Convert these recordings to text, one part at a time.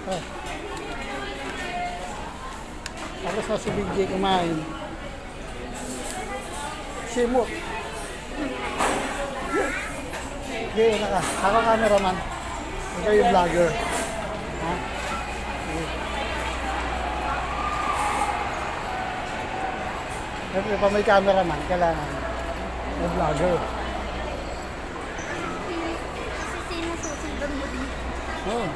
Oh. Tapos na si Big J kumain. Simot. Okay, naka. Ako cameraman. Ikaw yung vlogger. Ha? Siyempre, pa may cameraman, kailangan may vlogger. Kasi sinususundan mo din. Oh.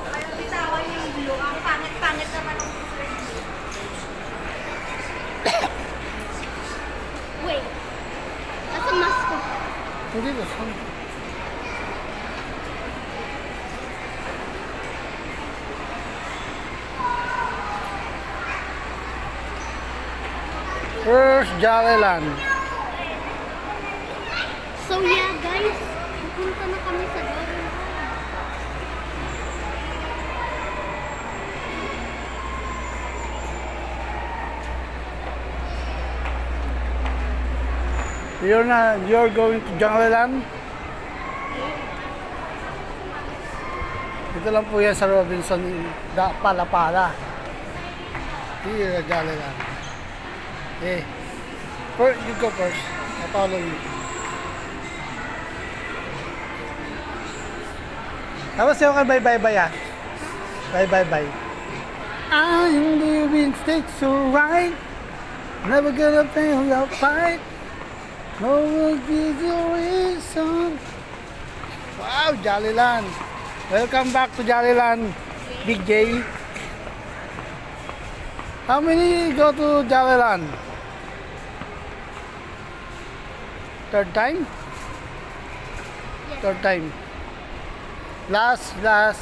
Parang bitawan yung blue. Ang pangit-pangit naman ang wait. Nasa mask ko. Hindi ba? First Jollyland. So yeah guys, pupunta na kami sa Jordan. You're going to Jollyland? Dito lang po yan sa Robinson, Palapala. Here, Jollyland. Hey, you go first. I'll follow you. Tapos yung ka bye-bye-bye ah. Bye-bye-bye. I'm living stakes so right. Never gonna pay your fight. No one gives you reason. Wow, Jollyland. Welcome back to Jollyland, Big J. How many go to Jollyland? Third time? Yes. Third time. Last. My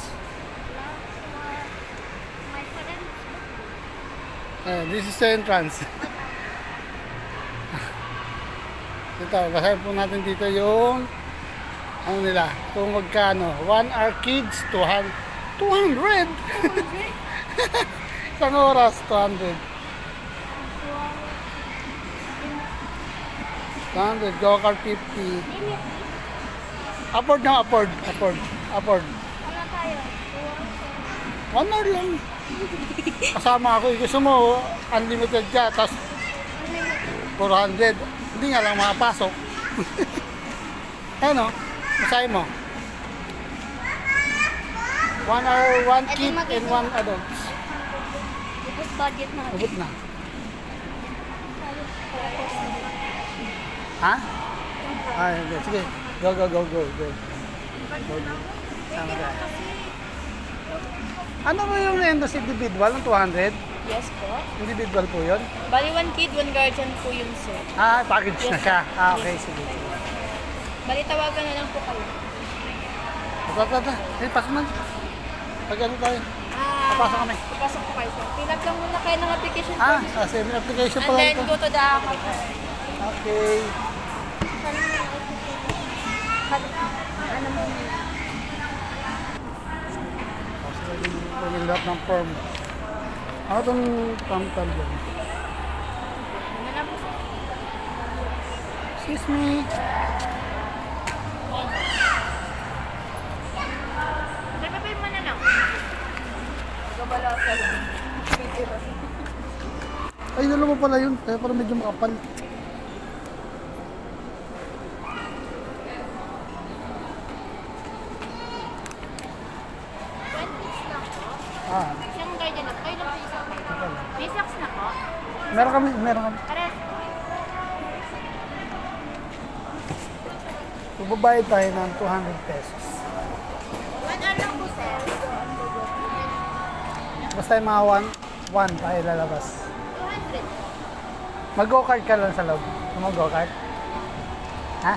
friends. This is the entrance. Ito, basahin po natin dito yung ano nila, kung magkano. 1 hour kids, 200. 200? Isang oras, 200. 200, go-kart 50. Upward na, upward. Ano tayo? 1 hour lang. Kasama ako, gusto mo, unlimited ka, tapos 400. Hindi nga lang makapasok. Ano? Masahe mo. 1 hour, 1 kid and 1 adult. Ubus budget na. Abot na. Ha? Ay, okay. Sige. Go. Sama ka. Ano ba yung endos individual ng 200? Yes po. Individual po yun? Bali, 1 kid, 1 guardian po yung sir. Ah, package na Yes, siya. sir. Ah, okay. Sige. Bali, tawagan na lang po kayo. Tata. Pasok na. Pag ano tayo? Papasok kami. Papasok po kayo sir. Fill up lang muna kayo ng application Ah, form. same application And pala then, ito. go to the account. Okay. Ano mo? Pagin lahat ng form. Ano itong tamtam dyan? Ano na po sir? Excuse me. Repapay mo na lang. Magabala sa video. Ay, dalawa pala yun. Kaya parang medyo makapal. Ah, Siyang guardian na po. Kayo lang po isa. Basics na po. meron kami. Ares. Bubabayad tayo ng 200 pesos. 1 hour lang po sir. Basta yung mga 1 tayo lalabas. 200. Mag-go-kart ka lang sa loob. Mag-go-kart? Ha?